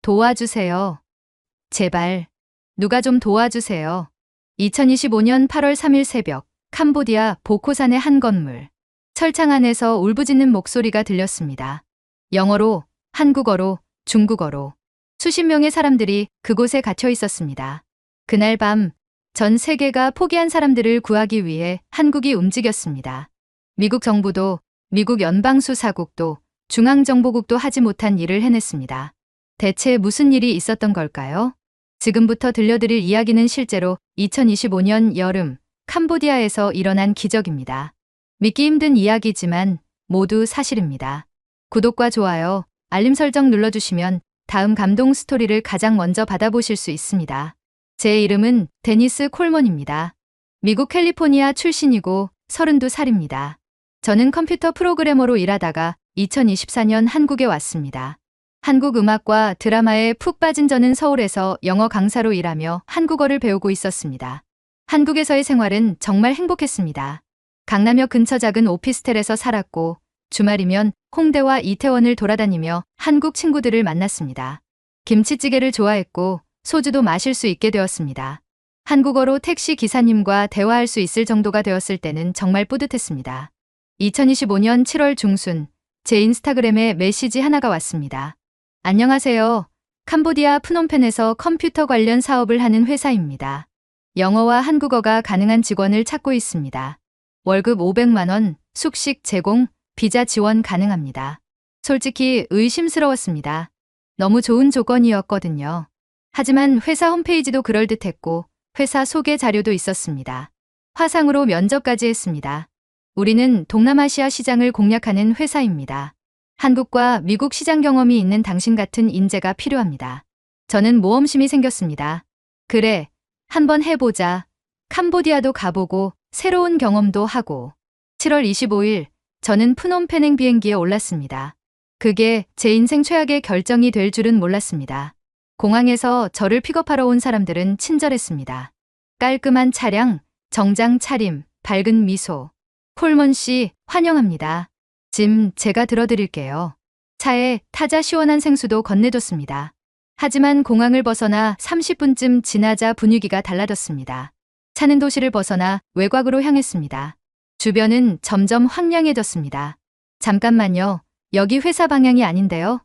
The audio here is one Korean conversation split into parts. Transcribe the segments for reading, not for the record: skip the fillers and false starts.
도와주세요. 제발. 누가 좀 도와주세요. 2025년 8월 3일 새벽, 캄보디아 보코산의 한 건물. 철창 안에서 울부짖는 목소리가 들렸습니다. 영어로, 한국어로, 중국어로. 수십 명의 사람들이 그곳에 갇혀 있었습니다. 그날 밤, 전 세계가 포기한 사람들을 구하기 위해 한국이 움직였습니다. 미국 정부도, 미국 연방수사국도, 중앙정보국도 하지 못한 일을 해냈습니다. 대체 무슨 일이 있었던 걸까요? 지금부터 들려드릴 이야기는 실제로 2025년 여름 캄보디아에서 일어난 기적입니다. 믿기 힘든 이야기지만 모두 사실입니다. 구독과 좋아요, 알림 설정 눌러주시면 다음 감동 스토리를 가장 먼저 받아보실 수 있습니다. 제 이름은 데니스 콜먼입니다. 미국 캘리포니아 출신이고 32살입니다. 저는 컴퓨터 프로그래머로 일하다가 2024년 한국에 왔습니다. 한국 음악과 드라마에 푹 빠진 저는 서울에서 영어 강사로 일하며 한국어를 배우고 있었습니다. 한국에서의 생활은 정말 행복했습니다. 강남역 근처 작은 오피스텔에서 살았고 주말이면 홍대와 이태원을 돌아다니며 한국 친구들을 만났습니다. 김치찌개를 좋아했고 소주도 마실 수 있게 되었습니다. 한국어로 택시 기사님과 대화할 수 있을 정도가 되었을 때는 정말 뿌듯했습니다. 2025년 7월 중순 제 인스타그램에 메시지 하나가 왔습니다. 안녕하세요. 캄보디아 프놈펜에서 컴퓨터 관련 사업을 하는 회사입니다. 영어와 한국어가 가능한 직원을 찾고 있습니다. 월급 500만 원, 숙식 제공, 비자 지원 가능합니다. 솔직히 의심스러웠습니다. 너무 좋은 조건이었거든요. 하지만 회사 홈페이지도 그럴듯했고 회사 소개 자료도 있었습니다. 화상으로 면접까지 했습니다. 우리는 동남아시아 시장을 공략하는 회사입니다. 한국과 미국 시장 경험이 있는 당신 같은 인재가 필요합니다. 저는 모험심이 생겼습니다. 그래, 한번 해보자. 캄보디아도 가보고 새로운 경험도 하고. 7월 25일 저는 프놈펜행 비행기에 올랐습니다. 그게 제 인생 최악의 결정이 될 줄은 몰랐습니다. 공항에서 저를 픽업하러 온 사람들은 친절했습니다. 깔끔한 차량, 정장 차림, 밝은 미소. 콜먼 씨, 환영합니다. 짐 제가 들어드릴게요. 차에 타자 시원한 생수도 건네줬습니다. 하지만 공항을 벗어나 30분쯤 지나자 분위기가 달라졌습니다. 차는 도시를 벗어나 외곽으로 향했습니다. 주변은 점점 황량해졌습니다. 잠깐만요. 여기 회사 방향이 아닌데요?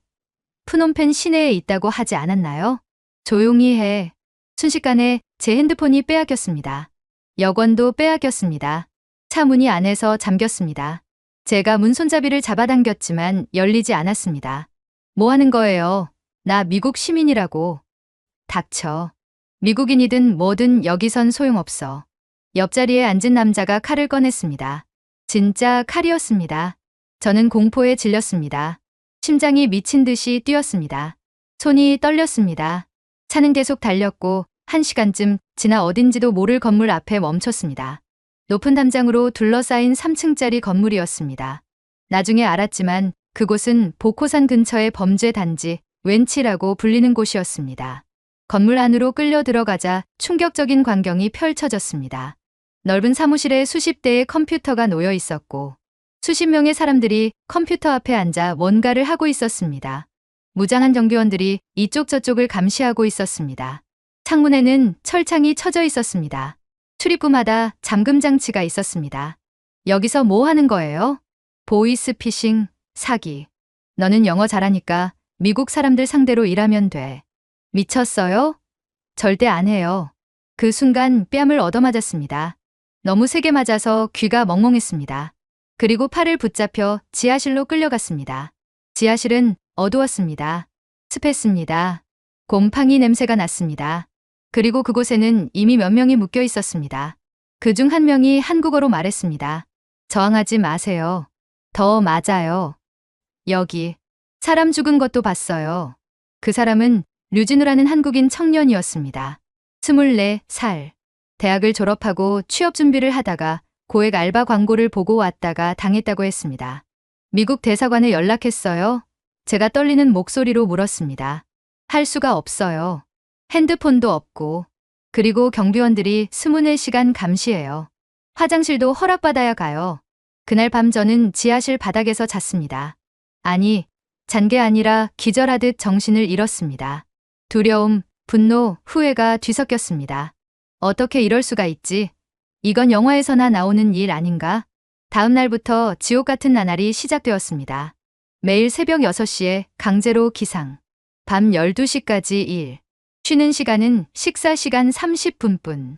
프놈펜 시내에 있다고 하지 않았나요? 조용히 해. 순식간에 제 핸드폰이 빼앗겼습니다. 여권도 빼앗겼습니다. 차 문이 안에서 잠겼습니다. 제가 문 손잡이를 잡아당겼지만 열리지 않았습니다. 뭐 하는 거예요? 나 미국 시민이라고. 닥쳐. 미국인이든 뭐든 여기선 소용없어. 옆자리에 앉은 남자가 칼을 꺼냈습니다. 진짜 칼이었습니다. 저는 공포에 질렸습니다. 심장이 미친 듯이 뛰었습니다. 손이 떨렸습니다. 차는 계속 달렸고 1시간쯤 지나 어딘지도 모를 건물 앞에 멈췄습니다. 높은 담장으로 둘러싸인 3층짜리 건물이었습니다. 나중에 알았지만 그곳은 보코산 근처의 범죄 단지 웬치라고 불리는 곳이었습니다. 건물 안으로 끌려 들어가자 충격적인 광경이 펼쳐졌습니다. 넓은 사무실에 수십 대의 컴퓨터가 놓여 있었고 수십 명의 사람들이 컴퓨터 앞에 앉아 뭔가를 하고 있었습니다. 무장한 경비원들이 이쪽 저쪽을 감시하고 있었습니다. 창문에는 철창이 쳐져 있었습니다. 출입구마다 잠금 장치가 있었습니다. 여기서 뭐 하는 거예요? 보이스피싱, 사기. 너는 영어 잘하니까 미국 사람들 상대로 일하면 돼. 미쳤어요? 절대 안 해요. 그 순간 뺨을 얻어맞았습니다. 너무 세게 맞아서 귀가 멍멍했습니다. 그리고 팔을 붙잡혀 지하실로 끌려갔습니다. 지하실은 어두웠습니다. 습했습니다. 곰팡이 냄새가 났습니다. 그리고 그곳에는 이미 몇 명이 묶여 있었습니다. 그중 한 명이 한국어로 말했습니다. 저항하지 마세요. 더 맞아요. 여기. 사람 죽은 것도 봤어요. 그 사람은 류진우라는 한국인 청년이었습니다. 24살. 대학을 졸업하고 취업 준비를 하다가 고액 알바 광고를 보고 왔다가 당했다고 했습니다. 미국 대사관에 연락했어요? 제가 떨리는 목소리로 물었습니다. 할 수가 없어요. 핸드폰도 없고. 그리고 경비원들이 24시간 감시해요. 화장실도 허락받아야 가요. 그날 밤 저는 지하실 바닥에서 잤습니다. 아니, 잔 게 아니라 기절하듯 정신을 잃었습니다. 두려움, 분노, 후회가 뒤섞였습니다. 어떻게 이럴 수가 있지? 이건 영화에서나 나오는 일 아닌가? 다음 날부터 지옥 같은 나날이 시작되었습니다. 매일 새벽 6시에 강제로 기상. 밤 12시까지 일. 쉬는 시간은 식사 시간 30분뿐.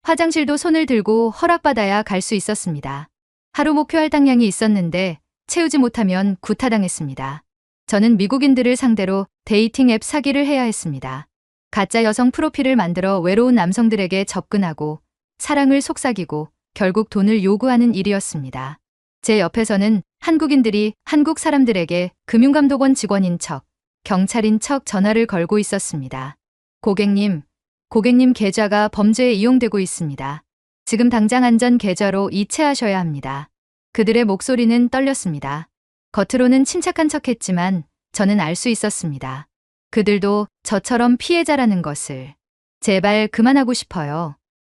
화장실도 손을 들고 허락받아야 갈 수 있었습니다. 하루 목표 할당량이 있었는데 채우지 못하면 구타당했습니다. 저는 미국인들을 상대로 데이팅 앱 사기를 해야 했습니다. 가짜 여성 프로필을 만들어 외로운 남성들에게 접근하고 사랑을 속삭이고 결국 돈을 요구하는 일이었습니다. 제 옆에서는 한국인들이 한국 사람들에게 금융감독원 직원인 척, 경찰인 척 전화를 걸고 있었습니다. 고객님 계좌가 범죄에 이용되고 있습니다. 지금 당장 안전 계좌로 이체하셔야 합니다. 그들의 목소리는 떨렸습니다. 겉으로는 침착한 척했지만 저는 알 수 있었습니다. 그들도 저처럼 피해자라는 것을. 제발 그만하고 싶어요.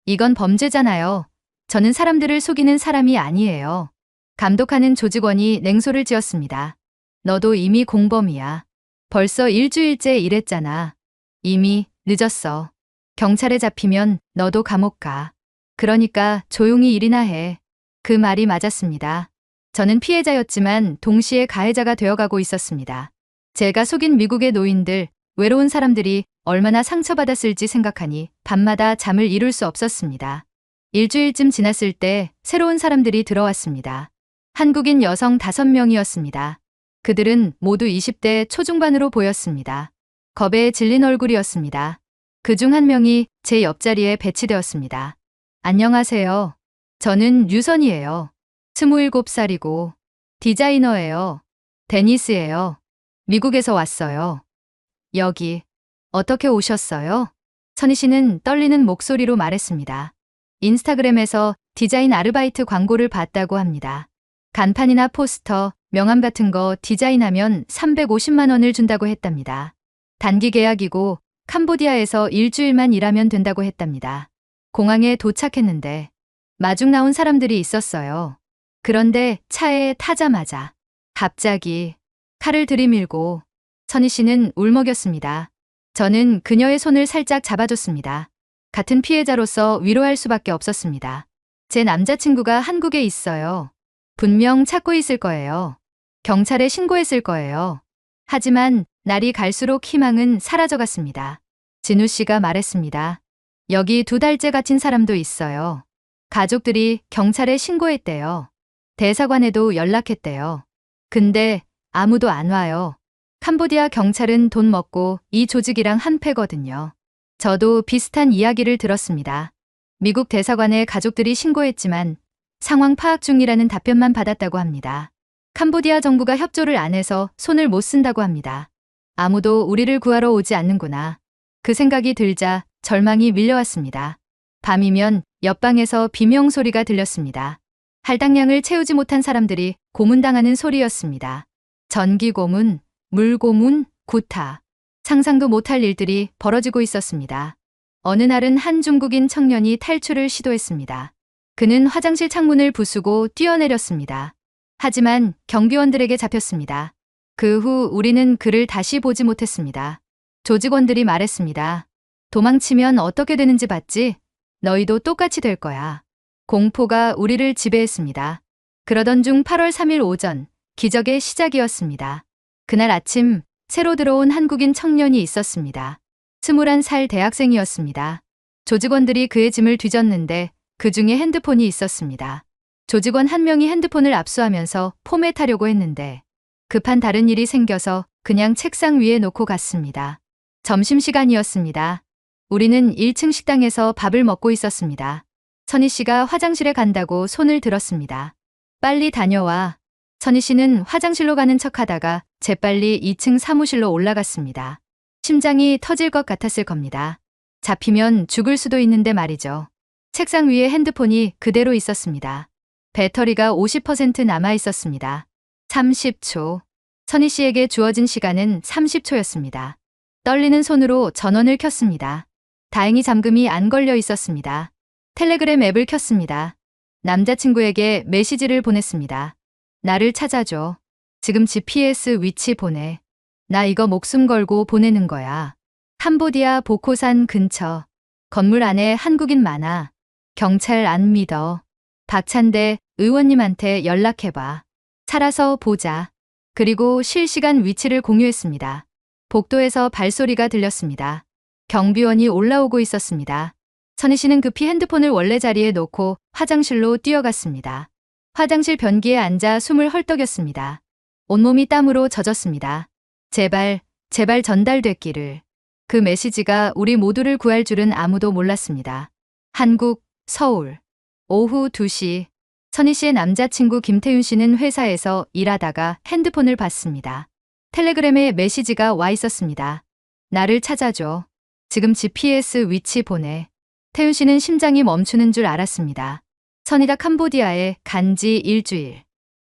이건 범죄잖아요. 저는 사람들을 속이는 사람이 아니에요. 감독하는 조직원이 냉소를 지었습니다. 너도 이미 공범이야. 벌써 일주일째 일했잖아. 이미 늦었어. 경찰에 잡히면 너도 감옥 가. 그러니까 조용히 일이나 해. 그 말이 맞았습니다. 저는 피해자였지만 동시에 가해자가 되어가고 있었습니다. 제가 속인 미국의 노인들, 외로운 사람들이 얼마나 상처받았을지 생각하니 밤마다 잠을 이룰 수 없었습니다. 일주일쯤 지났을 때 새로운 사람들이 들어왔습니다. 한국인 여성 5명이었습니다. 그들은 모두 20대 초중반으로 보였습니다. 겁에 질린 얼굴이었습니다. 그중 한 명이 제 옆자리에 배치되었습니다. 안녕하세요. 저는 유선이에요. 27살이고 디자이너예요. 데니스예요. 미국에서 왔어요. 여기 어떻게 오셨어요? 선희 씨는 떨리는 목소리로 말했습니다. 인스타그램에서 디자인 아르바이트 광고를 봤다고 합니다. 간판이나 포스터, 명함 같은 거 디자인하면 350만 원을 준다고 했답니다. 단기 계약이고 캄보디아에서 일주일만 일하면 된다고 했답니다. 공항에 도착했는데 마중 나온 사람들이 있었어요. 그런데 차에 타자마자 갑자기 칼을 들이밀고 선희 씨는 울먹였습니다. 저는 그녀의 손을 살짝 잡아줬습니다. 같은 피해자로서 위로할 수밖에 없었습니다. 제 남자친구가 한국에 있어요. 분명 찾고 있을 거예요. 경찰에 신고했을 거예요. 하지만 날이 갈수록 희망은 사라져갔습니다. 진우 씨가 말했습니다. 여기 2달째 갇힌 사람도 있어요. 가족들이 경찰에 신고했대요. 대사관에도 연락했대요. 근데 아무도 안 와요. 캄보디아 경찰은 돈 먹고 이 조직이랑 한패거든요. 저도 비슷한 이야기를 들었습니다. 미국 대사관에 가족들이 신고했지만 상황 파악 중이라는 답변만 받았다고 합니다. 캄보디아 정부가 협조를 안 해서 손을 못 쓴다고 합니다. 아무도 우리를 구하러 오지 않는구나. 그 생각이 들자 절망이 밀려왔습니다. 밤이면 옆방에서 비명 소리가 들렸습니다. 할당량을 채우지 못한 사람들이 고문당하는 소리였습니다. 전기 고문, 물 고문, 구타. 상상도 못할 일들이 벌어지고 있었습니다. 어느 날은 한 중국인 청년이 탈출을 시도했습니다. 그는 화장실 창문을 부수고 뛰어내렸습니다. 하지만 경비원들에게 잡혔습니다. 그 후 우리는 그를 다시 보지 못했습니다. 조직원들이 말했습니다. 도망치면 어떻게 되는지 봤지? 너희도 똑같이 될 거야. 공포가 우리를 지배했습니다. 그러던 중 8월 3일 오전, 기적의 시작이었습니다. 그날 아침 새로 들어온 한국인 청년이 있었습니다. 21살 대학생이었습니다. 조직원들이 그의 짐을 뒤졌는데 그 중에 핸드폰이 있었습니다. 조직원 한 명이 핸드폰을 압수하면서 포맷하려고 했는데 급한 다른 일이 생겨서 그냥 책상 위에 놓고 갔습니다. 점심시간이었습니다. 우리는 1층 식당에서 밥을 먹고 있었습니다. 선희 씨가 화장실에 간다고 손을 들었습니다. 빨리 다녀와. 선희 씨는 화장실로 가는 척하다가 재빨리 2층 사무실로 올라갔습니다. 심장이 터질 것 같았을 겁니다. 잡히면 죽을 수도 있는데 말이죠. 책상 위에 핸드폰이 그대로 있었습니다. 배터리가 50% 남아 있었습니다. 30초. 선희 씨에게 주어진 시간은 30초였습니다. 떨리는 손으로 전원을 켰습니다. 다행히 잠금이 안 걸려 있었습니다. 텔레그램 앱을 켰습니다. 남자친구에게 메시지를 보냈습니다. 나를 찾아줘. 지금 GPS 위치 보내. 나 이거 목숨 걸고 보내는 거야. 캄보디아 보코산 근처. 건물 안에 한국인 많아. 경찰 안 믿어. 박찬대 의원님한테 연락해봐. 살아서 보자. 그리고 실시간 위치를 공유했습니다. 복도에서 발소리가 들렸습니다. 경비원이 올라오고 있었습니다. 선희 씨는 급히 핸드폰을 원래 자리에 놓고 화장실로 뛰어갔습니다. 화장실 변기에 앉아 숨을 헐떡였습니다. 온몸이 땀으로 젖었습니다. 제발, 제발 전달됐기를. 그 메시지가 우리 모두를 구할 줄은 아무도 몰랐습니다. 한국, 서울. 오후 2시. 선희 씨의 남자친구 김태윤 씨는 회사에서 일하다가 핸드폰을 봤습니다. 텔레그램에 메시지가 와 있었습니다. 나를 찾아줘. 지금 GPS 위치 보내. 태윤 씨는 심장이 멈추는 줄 알았습니다. 선희가 캄보디아에 간 지 일주일.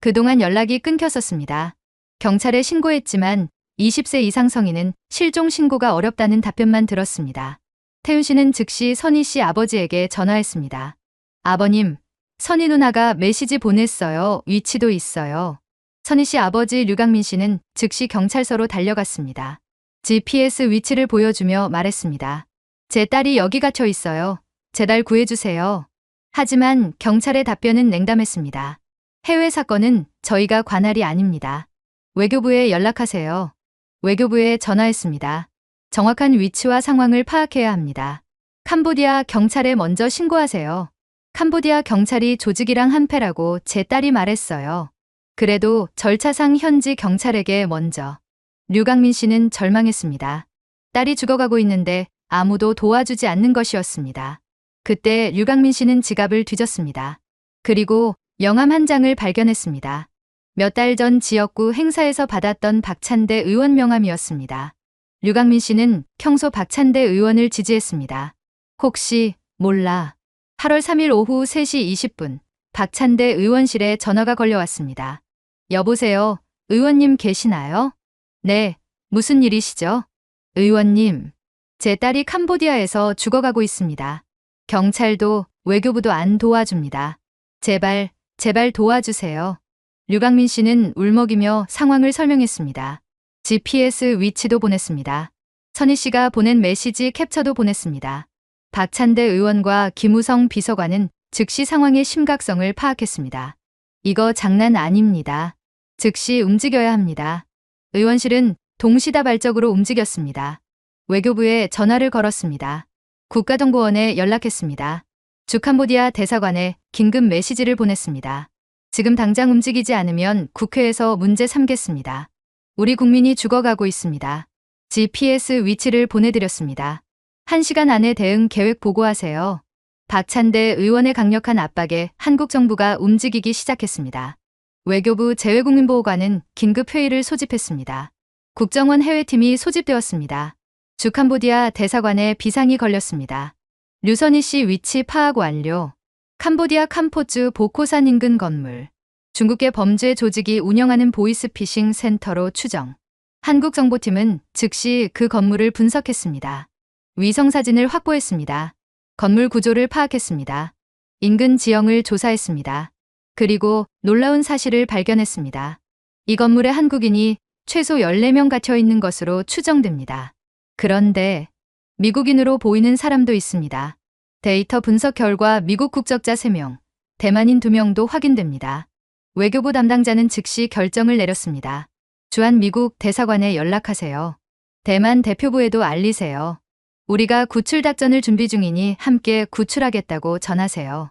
그동안 연락이 끊겼었습니다. 경찰에 신고했지만 20세 이상 성인은 실종 신고가 어렵다는 답변만 들었습니다. 태윤 씨는 즉시 선희 씨 아버지에게 전화했습니다. 아버님, 선희 누나가 메시지 보냈어요. 위치도 있어요. 선희 씨 아버지 류강민 씨는 즉시 경찰서로 달려갔습니다. GPS 위치를 보여주며 말했습니다. 제 딸이 여기 갇혀 있어요. 제 딸 구해주세요. 하지만 경찰의 답변은 냉담했습니다. 해외 사건은 저희가 관할이 아닙니다. 외교부에 연락하세요. 외교부에 전화했습니다. 정확한 위치와 상황을 파악해야 합니다. 캄보디아 경찰에 먼저 신고하세요. 캄보디아 경찰이 조직이랑 한패라고 제 딸이 말했어요. 그래도 절차상 현지 경찰에게 먼저. 류강민 씨는 절망했습니다. 딸이 죽어가고 있는데 아무도 도와주지 않는 것이었습니다. 그때 류강민 씨는 지갑을 뒤졌습니다. 그리고 명함 한 장을 발견했습니다. 몇 달 전 지역구 행사에서 받았던 박찬대 의원 명함이었습니다. 류강민 씨는 평소 박찬대 의원을 지지했습니다. 혹시 몰라. 8월 3일 오후 3시 20분 박찬대 의원실에 전화가 걸려왔습니다. 여보세요. 의원님 계시나요? 네. 무슨 일이시죠? 의원님. 제 딸이 캄보디아에서 죽어가고 있습니다. 경찰도 외교부도 안 도와줍니다. 제발, 제발 도와주세요. 류강민 씨는 울먹이며 상황을 설명했습니다. GPS 위치도 보냈습니다. 선희 씨가 보낸 메시지 캡처도 보냈습니다. 박찬대 의원과 김우성 비서관은 즉시 상황의 심각성을 파악했습니다. 이거 장난 아닙니다. 즉시 움직여야 합니다. 의원실은 동시다발적으로 움직였습니다. 외교부에 전화를 걸었습니다. 국가정보원에 연락했습니다. 주캄보디아 대사관에 긴급 메시지를 보냈습니다. 지금 당장 움직이지 않으면 국회에서 문제 삼겠습니다. 우리 국민이 죽어가고 있습니다. GPS 위치를 보내드렸습니다. 1시간 안에 대응 계획 보고하세요. 박찬대 의원의 강력한 압박에 한국 정부가 움직이기 시작했습니다. 외교부 재외국민보호관은 긴급 회의를 소집했습니다. 국정원 해외팀이 소집되었습니다. 주캄보디아 대사관에 비상이 걸렸습니다. 류선희 씨 위치 파악 완료. 캄보디아 캄포주 보코산 인근 건물. 중국계 범죄 조직이 운영하는 보이스피싱 센터로 추정. 한국 정보팀은 즉시 그 건물을 분석했습니다. 위성사진을 확보했습니다. 건물 구조를 파악했습니다. 인근 지형을 조사했습니다. 그리고 놀라운 사실을 발견했습니다. 이 건물에 한국인이 최소 14명 갇혀 있는 것으로 추정됩니다. 그런데 미국인으로 보이는 사람도 있습니다. 데이터 분석 결과 미국 국적자 3명, 대만인 2명도 확인됩니다. 외교부 담당자는 즉시 결정을 내렸습니다. 주한 미국 대사관에 연락하세요. 대만 대표부에도 알리세요. 우리가 구출 작전을 준비 중이니 함께 구출하겠다고 전하세요.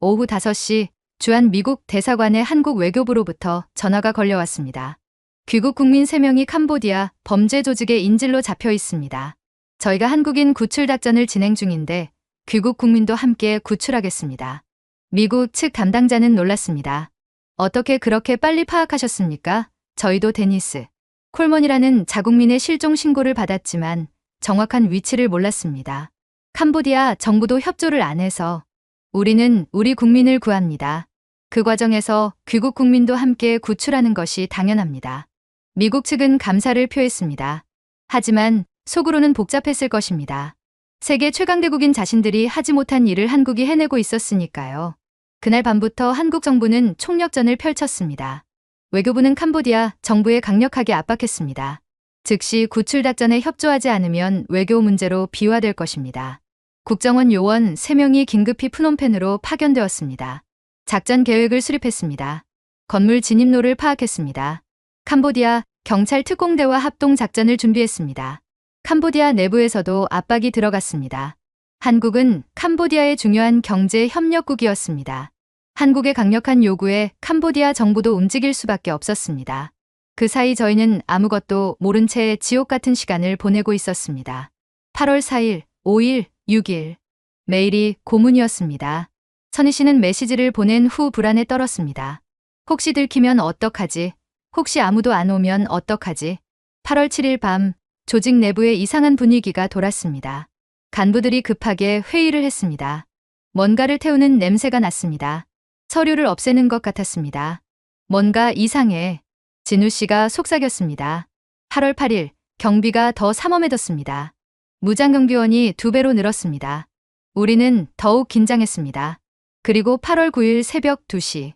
오후 5시 주한 미국 대사관의 한국 외교부로부터 전화가 걸려왔습니다. 귀국 국민 3명이 캄보디아 범죄 조직의 인질로 잡혀 있습니다. 저희가 한국인 구출 작전을 진행 중인데 귀국 국민도 함께 구출하겠습니다. 미국 측 담당자는 놀랐습니다. 어떻게 그렇게 빨리 파악하셨습니까? 저희도 데니스 콜먼이라는 자국민의 실종 신고를 받았지만 정확한 위치를 몰랐습니다. 캄보디아 정부도 협조를 안 해서 우리는 우리 국민을 구합니다. 그 과정에서 귀국 국민도 함께 구출하는 것이 당연합니다. 미국 측은 감사를 표했습니다. 하지만 속으로는 복잡했을 것입니다. 세계 최강대국인 자신들이 하지 못한 일을 한국이 해내고 있었으니까요. 그날 밤부터 한국 정부는 총력전을 펼쳤습니다. 외교부는 캄보디아 정부에 강력하게 압박했습니다. 즉시 구출 작전에 협조하지 않으면 외교 문제로 비화될 것입니다. 국정원 요원 3명이 긴급히 프놈펜으로 파견되었습니다. 작전 계획을 수립했습니다. 건물 진입로를 파악했습니다. 캄보디아 경찰 특공대와 합동 작전을 준비했습니다. 캄보디아 내부에서도 압박이 들어갔습니다. 한국은 캄보디아의 중요한 경제 협력국이었습니다. 한국의 강력한 요구에 캄보디아 정부도 움직일 수밖에 없었습니다. 그 사이 저희는 아무것도 모른 채 지옥 같은 시간을 보내고 있었습니다. 8월 4일, 5일, 6일. 매일이 고문이었습니다. 선희 씨는 메시지를 보낸 후 불안에 떨었습니다. 혹시 들키면 어떡하지? 혹시 아무도 안 오면 어떡하지? 8월 7일 밤 조직 내부에 이상한 분위기가 돌았습니다. 간부들이 급하게 회의를 했습니다. 뭔가를 태우는 냄새가 났습니다. 서류를 없애는 것 같았습니다. 뭔가 이상해. 진우 씨가 속삭였습니다. 8월 8일 경비가 더 삼엄해졌습니다. 무장경비원이 2배로 늘었습니다. 우리는 더욱 긴장했습니다. 그리고 8월 9일 새벽 2시.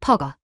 퍼거.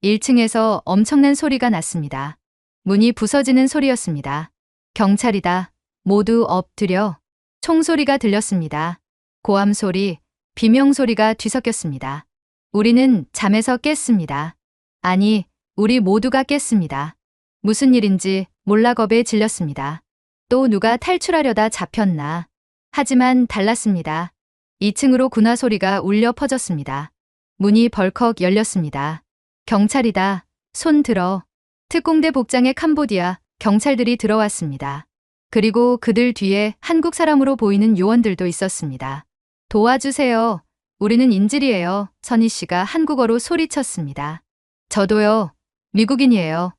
1층에서 엄청난 소리가 났습니다. 문이 부서지는 소리였습니다. 경찰이다. 모두 엎드려. 총소리가 들렸습니다. 고함 소리, 비명 소리가 뒤섞였습니다. 우리는 잠에서 깼습니다. 아니, 우리 모두가 깼습니다. 무슨 일인지 몰라 겁에 질렸습니다. 또 누가 탈출하려다 잡혔나. 하지만 달랐습니다. 2층으로 군화 소리가 울려 퍼졌습니다. 문이 벌컥 열렸습니다. 경찰이다. 손 들어. 특공대 복장의 캄보디아 경찰들이 들어왔습니다. 그리고 그들 뒤에 한국 사람으로 보이는 요원들도 있었습니다. 도와주세요. 우리는 인질이에요. 선희 씨가 한국어로 소리쳤습니다. 저도요. 미국인이에요.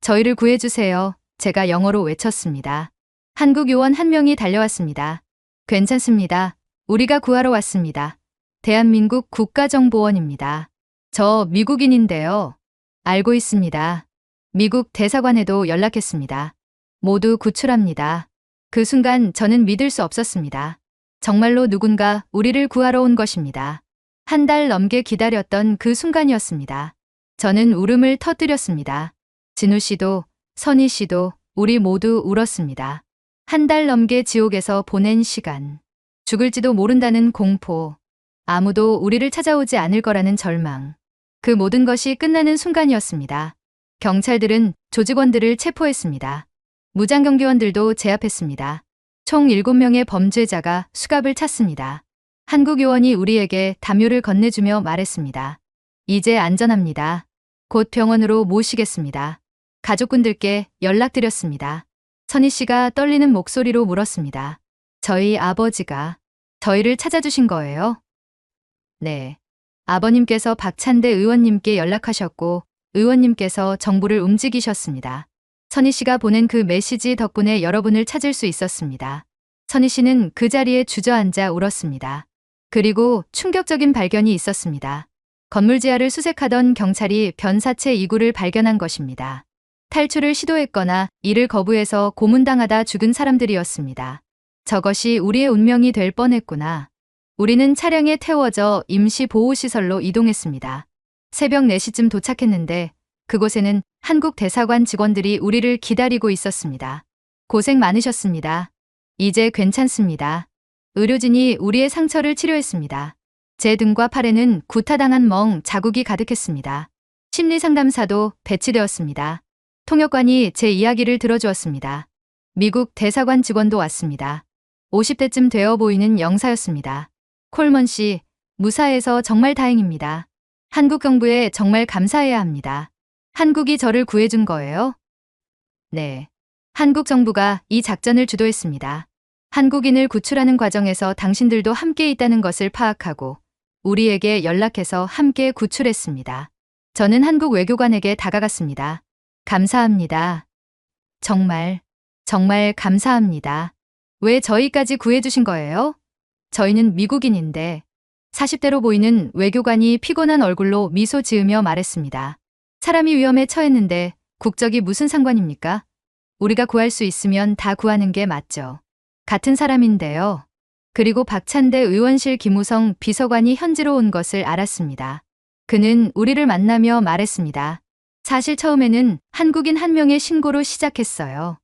저희를 구해주세요. 제가 영어로 외쳤습니다. 한국 요원 한 명이 달려왔습니다. 괜찮습니다. 우리가 구하러 왔습니다. 대한민국 국가정보원입니다. 저 미국인인데요. 알고 있습니다. 미국 대사관에도 연락했습니다. 모두 구출합니다. 그 순간 저는 믿을 수 없었습니다. 정말로 누군가 우리를 구하러 온 것입니다. 1달 넘게 기다렸던 그 순간이었습니다. 저는 울음을 터뜨렸습니다. 진우 씨도, 선희 씨도, 우리 모두 울었습니다. 1달 넘게 지옥에서 보낸 시간. 죽을지도 모른다는 공포. 아무도 우리를 찾아오지 않을 거라는 절망. 그 모든 것이 끝나는 순간이었습니다. 경찰들은 조직원들을 체포했습니다. 무장경비원들도 제압했습니다. 총 7명의 범죄자가 수갑을 찼습니다. 한국 요원이 우리에게 담요를 건네주며 말했습니다. 이제 안전합니다. 곧 병원으로 모시겠습니다. 가족분들께 연락드렸습니다. 선희 씨가 떨리는 목소리로 물었습니다. 저희 아버지가 저희를 찾아주신 거예요? 네. 아버님께서 박찬대 의원님께 연락하셨고 의원님께서 정부를 움직이셨습니다. 선희 씨가 보낸 그 메시지 덕분에 여러분을 찾을 수 있었습니다. 선희 씨는 그 자리에 주저앉아 울었습니다. 그리고 충격적인 발견이 있었습니다. 건물 지하를 수색하던 경찰이 변사체 이구를 발견한 것입니다. 탈출을 시도했거나 이를 거부해서 고문당하다 죽은 사람들이었습니다. 저것이 우리의 운명이 될 뻔했구나. 우리는 차량에 태워져 임시 보호시설로 이동했습니다. 새벽 4시쯤 도착했는데 그곳에는 한국 대사관 직원들이 우리를 기다리고 있었습니다. 고생 많으셨습니다. 이제 괜찮습니다. 의료진이 우리의 상처를 치료했습니다. 제 등과 팔에는 구타당한 멍 자국이 가득했습니다. 심리상담사도 배치되었습니다. 통역관이 제 이야기를 들어주었습니다. 미국 대사관 직원도 왔습니다. 50대쯤 되어 보이는 영사였습니다. 콜먼 씨, 무사해서 정말 다행입니다. 한국 정부에 정말 감사해야 합니다. 한국이 저를 구해준 거예요? 네. 한국 정부가 이 작전을 주도했습니다. 한국인을 구출하는 과정에서 당신들도 함께 있다는 것을 파악하고 우리에게 연락해서 함께 구출했습니다. 저는 한국 외교관에게 다가갔습니다. 감사합니다. 정말 감사합니다. 왜 저희까지 구해주신 거예요? 저희는 미국인인데 40대로 보이는 외교관이 피곤한 얼굴로 미소 지으며 말했습니다. 사람이 위험에 처했는데 국적이 무슨 상관입니까? 우리가 구할 수 있으면 다 구하는 게 맞죠. 같은 사람인데요. 그리고 박찬대 의원실 김우성 비서관이 현지로 온 것을 알았습니다. 그는 우리를 만나며 말했습니다. 사실 처음에는 한국인 한 명의 신고로 시작했어요.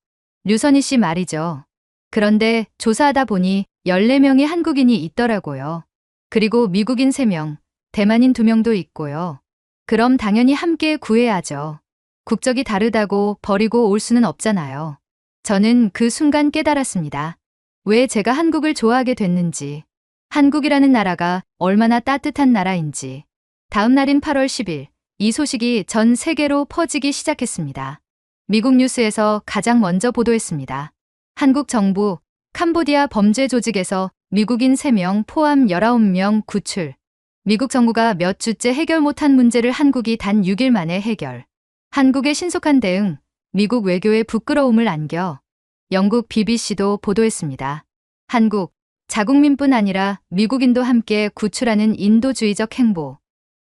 류선희 씨 말이죠. 그런데 조사하다 보니 14명의 한국인이 있더라고요. 그리고 미국인 3명, 대만인 2명도 있고요. 그럼 당연히 함께 구해야죠. 국적이 다르다고 버리고 올 수는 없잖아요. 저는 그 순간 깨달았습니다. 왜 제가 한국을 좋아하게 됐는지, 한국이라는 나라가 얼마나 따뜻한 나라인지. 다음 날인 8월 10일, 이 소식이 전 세계로 퍼지기 시작했습니다. 미국 뉴스에서 가장 먼저 보도했습니다. 한국 정부, 캄보디아 범죄 조직에서 미국인 3명 포함 19명 구출. 미국 정부가 몇 주째 해결 못한 문제를 한국이 단 6일 만에 해결. 한국의 신속한 대응, 미국 외교에 부끄러움을 안겨. 영국 BBC도 보도했습니다. 한국, 자국민뿐 아니라 미국인도 함께 구출하는 인도주의적 행보.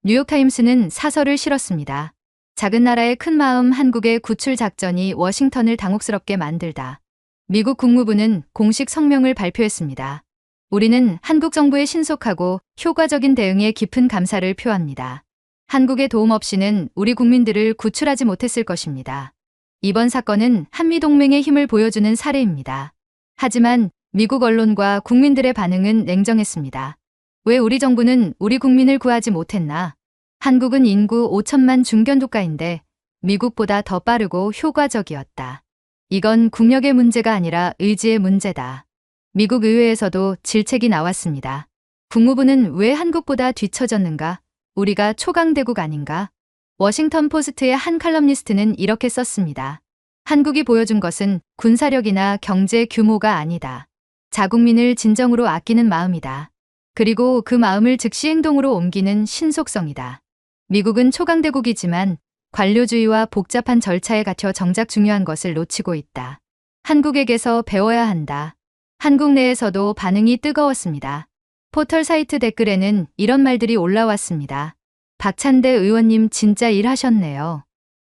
뉴욕타임스는 사설을 실었습니다. 작은 나라의 큰 마음 한국의 구출 작전이 워싱턴을 당혹스럽게 만들다. 미국 국무부는 공식 성명을 발표했습니다. 우리는 한국 정부의 신속하고 효과적인 대응에 깊은 감사를 표합니다. 한국의 도움 없이는 우리 국민들을 구출하지 못했을 것입니다. 이번 사건은 한미동맹의 힘을 보여주는 사례입니다. 하지만 미국 언론과 국민들의 반응은 냉정했습니다. 왜 우리 정부는 우리 국민을 구하지 못했나? 한국은 인구 5천만 중견국가인데 미국보다 더 빠르고 효과적이었다. 이건 국력의 문제가 아니라 의지의 문제다. 미국 의회에서도 질책이 나왔습니다. 국무부는 왜 한국보다 뒤처졌는가? 우리가 초강대국 아닌가? 워싱턴 포스트의 한 칼럼니스트는 이렇게 썼습니다. 한국이 보여준 것은 군사력이나 경제 규모가 아니다. 자국민을 진정으로 아끼는 마음이다. 그리고 그 마음을 즉시 행동으로 옮기는 신속성이다. 미국은 초강대국이지만 관료주의와 복잡한 절차에 갇혀 정작 중요한 것을 놓치고 있다. 한국에게서 배워야 한다. 한국 내에서도 반응이 뜨거웠습니다. 포털 사이트 댓글에는 이런 말들이 올라왔습니다. 박찬대 의원님 진짜 일하셨네요.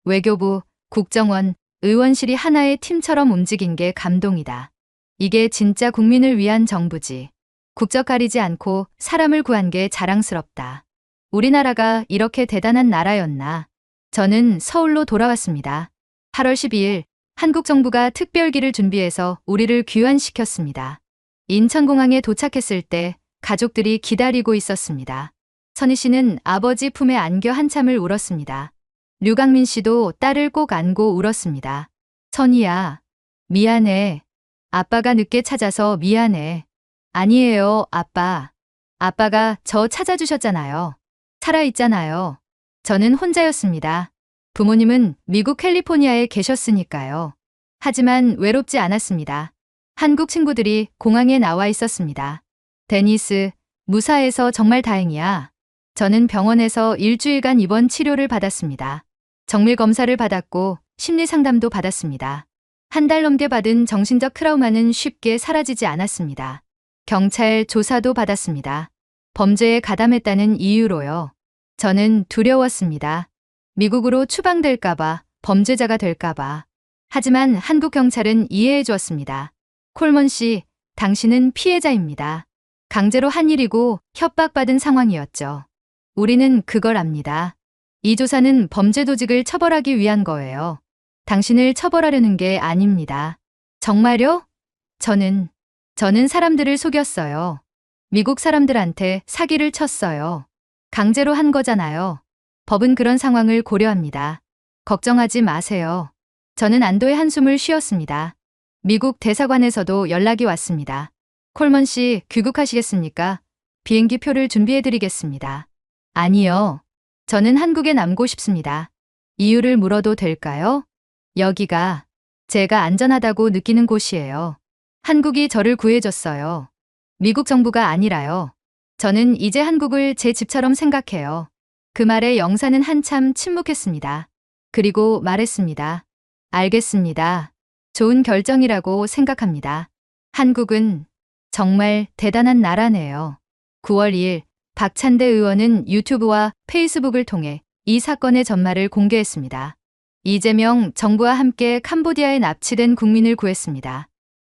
외교부, 국정원, 의원실이 하나의 팀처럼 움직인 게 감동이다. 이게 진짜 국민을 위한 정부지. 국적 가리지 않고 사람을 구한 게 자랑스럽다. 우리나라가 이렇게 대단한 나라였나. 저는 서울로 돌아왔습니다. 8월 12일 한국 정부가 특별기를 준비해서 우리를 귀환시켰습니다. 인천공항에 도착했을 때 가족들이 기다리고 있었습니다. 선희 씨는 아버지 품에 안겨 한참을 울었습니다. 류강민 씨도 딸을 꼭 안고 울었습니다. 선희야, 미안해. 아빠가 늦게 찾아서 미안해. 아니에요, 아빠. 아빠가 저 찾아주셨잖아요. 살아있잖아요. 저는 혼자였습니다. 부모님은 미국 캘리포니아에 계셨으니까요. 하지만 외롭지 않았습니다. 한국 친구들이 공항에 나와 있었습니다. 데니스, 무사해서 정말 다행이야. 저는 병원에서 일주일간 입원 치료를 받았습니다. 정밀 검사를 받았고 심리 상담도 받았습니다. 한 달 넘게 받은 정신적 트라우마는 쉽게 사라지지 않았습니다. 경찰 조사도 받았습니다. 범죄에 가담했다는 이유로요. 저는 두려웠습니다. 미국으로 추방될까봐, 범죄자가 될까봐. 하지만 한국 경찰은 이해해 주었습니다. 콜먼 씨, 당신은 피해자입니다. 강제로 한 일이고 협박받은 상황이었죠. 우리는 그걸 압니다. 이 조사는 범죄 조직을 처벌하기 위한 거예요. 당신을 처벌하려는 게 아닙니다. 정말요? 저는 사람들을 속였어요. 미국 사람들한테 사기를 쳤어요. 강제로 한 거잖아요. 법은 그런 상황을 고려합니다. 걱정하지 마세요. 저는 안도의 한숨을 쉬었습니다. 미국 대사관에서도 연락이 왔습니다. 콜먼 씨, 귀국하시겠습니까? 비행기 표를 준비해드리겠습니다. 아니요. 저는 한국에 남고 싶습니다. 이유를 물어도 될까요? 여기가 제가 안전하다고 느끼는 곳이에요. 한국이 저를 구해줬어요. 미국 정부가 아니라요. 저는 이제 한국을 제 집처럼 생각해요. 그 말에 영사는 한참 침묵했습니다. 그리고 말했습니다. 알겠습니다. 좋은 결정이라고 생각합니다. 한국은 정말 대단한 나라네요. 9월 2일 박찬대 의원은 유튜브와 페이스북을 통해 이 사건의 전말을 공개했습니다. 이재명 정부와 함께 캄보디아에 납치된 국민을 구했습니다.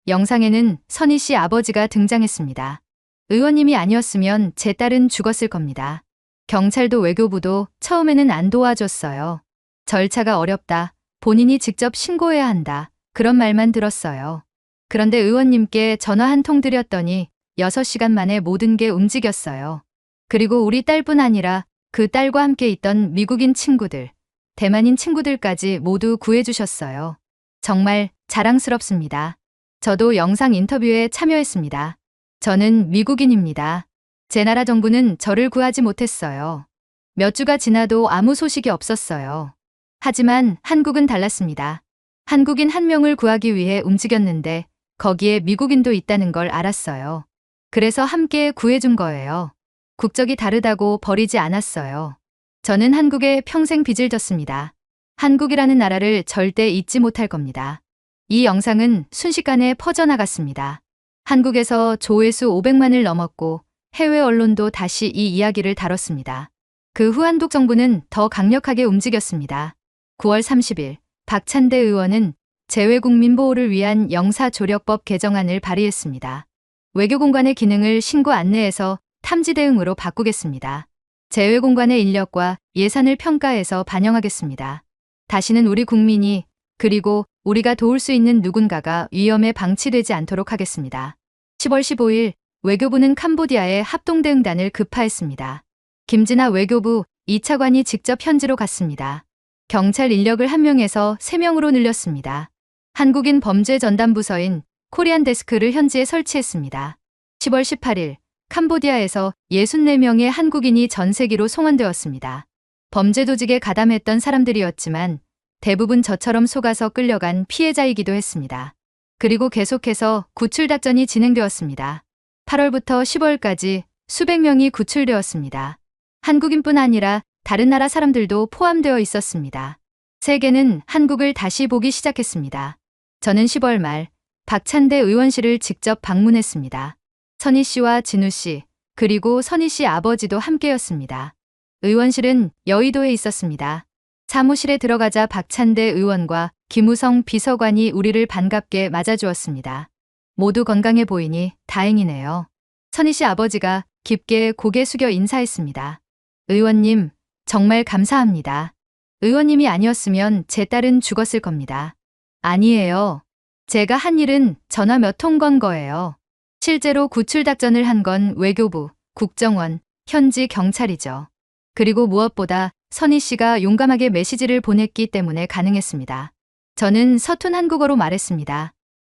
영상에는 선희 씨 아버지가 등장했습니다. 의원님이 아니었으면 제 딸은 죽었을 겁니다. 경찰도 외교부도 처음에는 안 도와줬어요. 절차가 어렵다. 본인이 직접 신고해야 한다. 그런 말만 들었어요. 그런데 의원님께 전화 한 통 드렸더니 6시간 만에 모든 게 움직였어요. 그리고 우리 딸뿐 아니라 그 딸과 함께 있던 미국인 친구들, 대만인 친구들까지 모두 구해주셨어요. 정말 자랑스럽습니다. 저도 영상 인터뷰에 참여했습니다. 저는 미국인입니다. 제 나라 정부는 저를 구하지 못했어요. 몇 주가 지나도 아무 소식이 없었어요. 하지만 한국은 달랐습니다. 한국인 한 명을 구하기 위해 움직였는데 거기에 미국인도 있다는 걸 알았어요. 그래서 함께 구해준 거예요. 국적이 다르다고 버리지 않았어요. 저는 한국에 평생 빚을 졌습니다. 한국이라는 나라를 절대 잊지 못할 겁니다. 이 영상은 순식간에 퍼져나갔습니다. 한국에서 조회수 500만을 넘었고 해외 언론도 다시 이 이야기를 다뤘습니다. 그 후 한국 정부는 더 강력하게 움직였습니다. 9월 30일 박찬대 의원은 재외국민 보호를 위한 영사조력법 개정안을 발의했습니다. 외교공관의 기능을 신고 안내에서 탐지 대응으로 바꾸겠습니다. 재외공관의 인력과 예산을 평가해서 반영하겠습니다. 다시는 우리 국민이 그리고 우리가 도울 수 있는 누군가가 위험에 방치되지 않도록 하겠습니다. 10월 15일 외교부는 캄보디아에 합동대응단을 급파했습니다. 김진아 외교부 2차관이 직접 현지로 갔습니다. 경찰 인력을 1명에서 3명으로 늘렸습니다. 한국인 범죄전담부서인 코리안 데스크를 현지에 설치했습니다. 10월 18일 캄보디아에서 64명의 한국인이 전세기로 송환되었습니다. 범죄 조직에 가담했던 사람들이었지만 대부분 저처럼 속아서 끌려간 피해자이기도 했습니다. 그리고 계속해서 구출 작전이 진행되었습니다. 8월부터 10월까지 수백 명이 구출되었습니다. 한국인뿐 아니라 다른 나라 사람들도 포함되어 있었습니다. 세계는 한국을 다시 보기 시작했습니다. 저는 10월 말 박찬대 의원실을 직접 방문했습니다. 선희 씨와 진우 씨, 그리고 선희 씨 아버지도 함께였습니다. 의원실은 여의도에 있었습니다. 사무실에 들어가자 박찬대 의원과 김우성 비서관이 우리를 반갑게 맞아주었습니다. 모두 건강해 보이니 다행이네요. 선희 씨 아버지가 깊게 고개 숙여 인사했습니다. 의원님, 정말 감사합니다. 의원님이 아니었으면 제 딸은 죽었을 겁니다. 아니에요. 제가 한 일은 전화 몇 통 건 거예요. 실제로 구출 작전을 한 건 외교부, 국정원, 현지 경찰이죠. 그리고 무엇보다 선희 씨가 용감하게 메시지를 보냈기 때문에 가능했습니다. 저는 서툰 한국어로 말했습니다.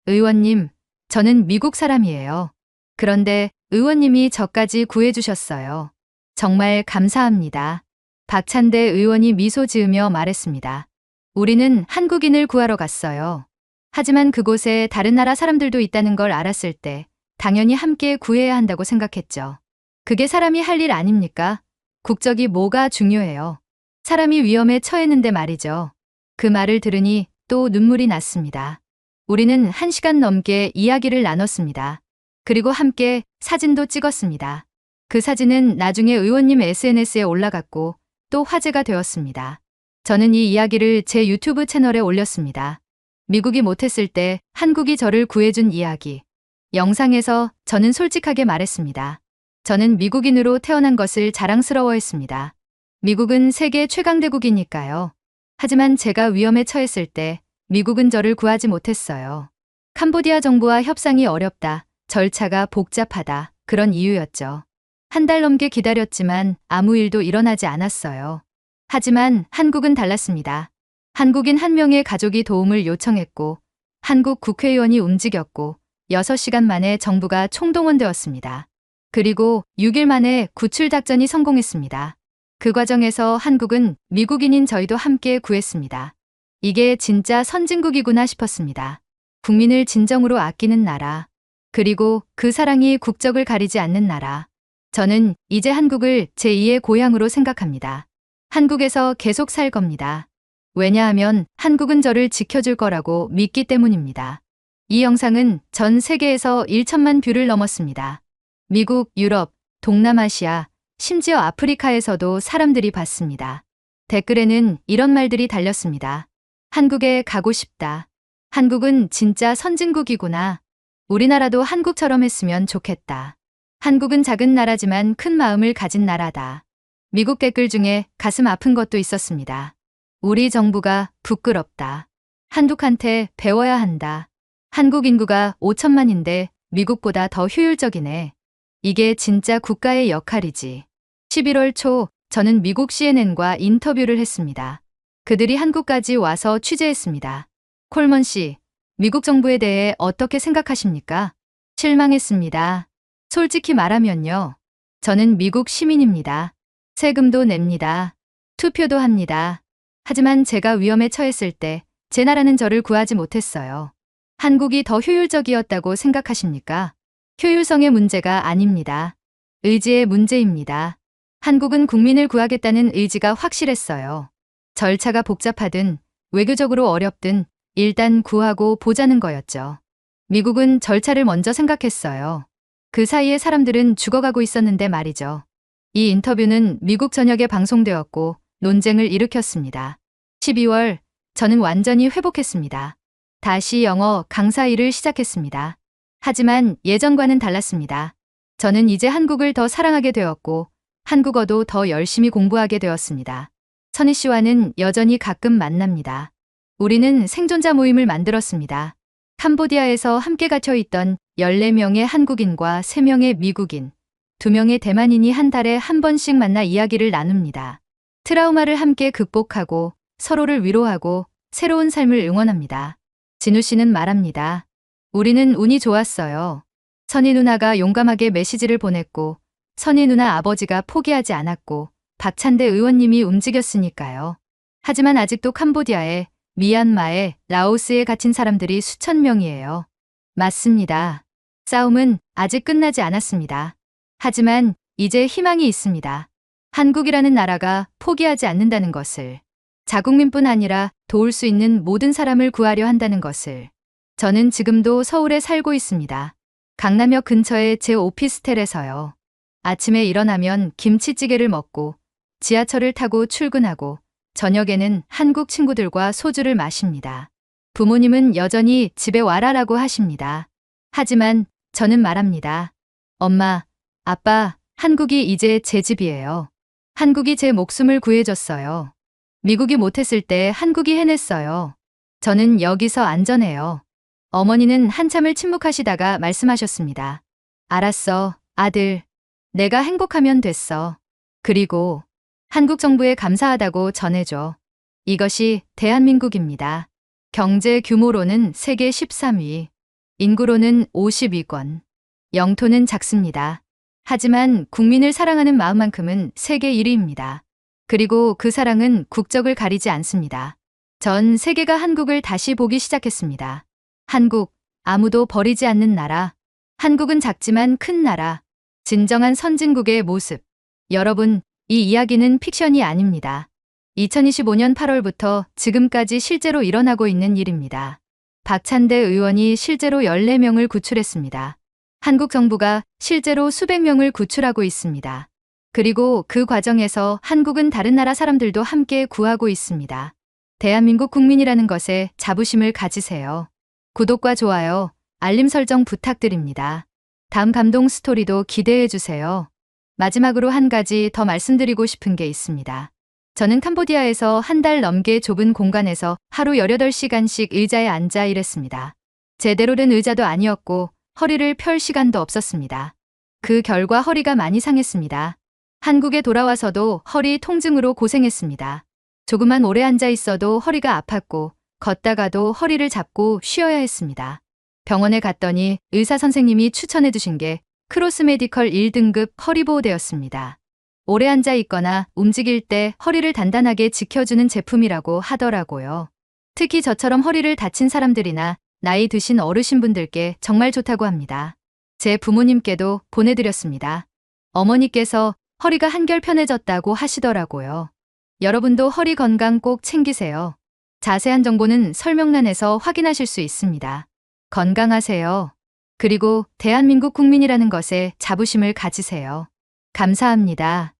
의원님, 저는 미국 사람이에요. 그런데 의원님이 저까지 구해주셨어요. 정말 감사합니다. 박찬대 의원이 미소 지으며 말했습니다. 우리는 한국인을 구하러 갔어요. 하지만 그곳에 다른 나라 사람들도 있다는 걸 알았을 때 당연히 함께 구해야 한다고 생각했죠. 그게 사람이 할 일 아닙니까? 국적이 뭐가 중요해요. 사람이 위험에 처했는데 말이죠. 그 말을 들으니 또 눈물이 났습니다. 우리는 1시간 넘게 이야기를 나눴습니다. 그리고 함께 사진도 찍었습니다. 그 사진은 나중에 의원님 SNS에 올라갔고 또 화제가 되었습니다. 저는 이 이야기를 제 유튜브 채널에 올렸습니다. 미국이 못했을 때 한국이 저를 구해준 이야기. 영상에서 저는 솔직하게 말했습니다. 저는 미국인으로 태어난 것을 자랑스러워했습니다. 미국은 세계 최강대국이니까요. 하지만 제가 위험에 처했을 때 미국은 저를 구하지 못했어요. 캄보디아 정부와 협상이 어렵다, 절차가 복잡하다, 그런 이유였죠. 한 달 넘게 기다렸지만 아무 일도 일어나지 않았어요. 하지만 한국은 달랐습니다. 한국인 한 명의 가족이 도움을 요청했고 한국 국회의원이 움직였고 6시간 만에 정부가 총동원되었습니다. 그리고 6일 만에 구출 작전이 성공했습니다. 그 과정에서 한국은 미국인인 저희도 함께 구했습니다. 이게 진짜 선진국이구나 싶었습니다. 국민을 진정으로 아끼는 나라, 그리고 그 사랑이 국적을 가리지 않는 나라. 저는 이제 한국을 제2의 고향으로 생각합니다. 한국에서 계속 살 겁니다. 왜냐하면 한국은 저를 지켜줄 거라고 믿기 때문입니다. 이 영상은 전 세계에서 1천만 뷰를 넘었습니다. 미국, 유럽, 동남아시아, 심지어 아프리카에서도 사람들이 봤습니다. 댓글에는 이런 말들이 달렸습니다. 한국에 가고 싶다. 한국은 진짜 선진국이구나. 우리나라도 한국처럼 했으면 좋겠다. 한국은 작은 나라지만 큰 마음을 가진 나라다. 미국 댓글 중에 가슴 아픈 것도 있었습니다. 우리 정부가 부끄럽다. 한국한테 배워야 한다. 한국 인구가 5천만인데 미국보다 더 효율적이네. 이게 진짜 국가의 역할이지. 11월 초 저는 미국 CNN과 인터뷰를 했습니다. 그들이 한국까지 와서 취재했습니다. 콜먼 씨, 미국 정부에 대해 어떻게 생각하십니까? 실망했습니다. 솔직히 말하면요. 저는 미국 시민입니다. 세금도 냅니다. 투표도 합니다. 하지만 제가 위험에 처했을 때 제 나라는 저를 구하지 못했어요. 한국이 더 효율적이었다고 생각하십니까? 효율성의 문제가 아닙니다. 의지의 문제입니다. 한국은 국민을 구하겠다는 의지가 확실했어요. 절차가 복잡하든 외교적으로 어렵든 일단 구하고 보자는 거였죠. 미국은 절차를 먼저 생각했어요. 그 사이에 사람들은 죽어가고 있었는데 말이죠. 이 인터뷰는 미국 전역에 방송되었고 논쟁을 일으켰습니다. 12월, 저는 완전히 회복했습니다. 다시 영어 강사 일을 시작했습니다. 하지만 예전과는 달랐습니다. 저는 이제 한국을 더 사랑하게 되었고 한국어도 더 열심히 공부하게 되었습니다. 선희 씨와는 여전히 가끔 만납니다. 우리는 생존자 모임을 만들었습니다. 캄보디아에서 함께 갇혀 있던 14명의 한국인과 3명의 미국인, 2명의 대만인이 한 달에 한 번씩 만나 이야기를 나눕니다. 트라우마를 함께 극복하고 서로를 위로하고 새로운 삶을 응원합니다. 진우 씨는 말합니다. 우리는 운이 좋았어요. 선희 누나가 용감하게 메시지를 보냈고 선희 누나 아버지가 포기하지 않았고 박찬대 의원님이 움직였으니까요. 하지만 아직도 캄보디아에, 미얀마에, 라오스에 갇힌 사람들이 수천 명이에요. 맞습니다. 싸움은 아직 끝나지 않았습니다. 하지만 이제 희망이 있습니다. 한국이라는 나라가 포기하지 않는다는 것을, 자국민뿐 아니라 도울 수 있는 모든 사람을 구하려 한다는 것을. 저는 지금도 서울에 살고 있습니다. 강남역 근처의 제 오피스텔에서요. 아침에 일어나면 김치찌개를 먹고 지하철을 타고 출근하고 저녁에는 한국 친구들과 소주를 마십니다. 부모님은 여전히 집에 와라라고 하십니다. 하지만 저는 말합니다. 엄마, 아빠, 한국이 이제 제 집이에요. 한국이 제 목숨을 구해줬어요. 미국이 못했을 때 한국이 해냈어요. 저는 여기서 안전해요. 어머니는 한참을 침묵하시다가 말씀하셨습니다. 알았어, 아들. 내가 행복하면 됐어. 그리고 한국 정부에 감사하다고 전해줘. 이것이 대한민국입니다. 경제 규모로는 세계 13위, 인구로는 52권, 영토는 작습니다. 하지만 국민을 사랑하는 마음만큼은 세계 1위입니다. 그리고 그 사랑은 국적을 가리지 않습니다. 전 세계가 한국을 다시 보기 시작했습니다. 한국, 아무도 버리지 않는 나라. 한국은 작지만 큰 나라. 진정한 선진국의 모습. 여러분, 이 이야기는 픽션이 아닙니다. 2025년 8월부터 지금까지 실제로 일어나고 있는 일입니다. 박찬대 의원이 실제로 14명을 구출했습니다. 한국 정부가 실제로 수백 명을 구출하고 있습니다. 그리고 그 과정에서 한국은 다른 나라 사람들도 함께 구하고 있습니다. 대한민국 국민이라는 것에 자부심을 가지세요. 구독과 좋아요, 알림 설정 부탁드립니다. 다음 감동 스토리도 기대해 주세요. 마지막으로 한 가지 더 말씀드리고 싶은 게 있습니다. 저는 캄보디아에서 한 달 넘게 좁은 공간에서 하루 18시간씩 의자에 앉아 일했습니다. 제대로 된 의자도 아니었고 허리를 펼 시간도 없었습니다. 그 결과 허리가 많이 상했습니다. 한국에 돌아와서도 허리 통증으로 고생했습니다. 조금만 오래 앉아 있어도 허리가 아팠고 걷다가도 허리를 잡고 쉬어야 했습니다. 병원에 갔더니 의사 선생님이 추천해 주신 게 크로스 메디컬 1등급 허리보호대였습니다. 오래 앉아 있거나 움직일 때 허리를 단단하게 지켜주는 제품이라고 하더라고요. 특히 저처럼 허리를 다친 사람들이나 나이 드신 어르신분들께 정말 좋다고 합니다. 제 부모님께도 보내드렸습니다. 어머니께서 허리가 한결 편해졌다고 하시더라고요. 여러분도 허리 건강 꼭 챙기세요. 자세한 정보는 설명란에서 확인하실 수 있습니다. 건강하세요. 그리고 대한민국 국민이라는 것에 자부심을 가지세요. 감사합니다.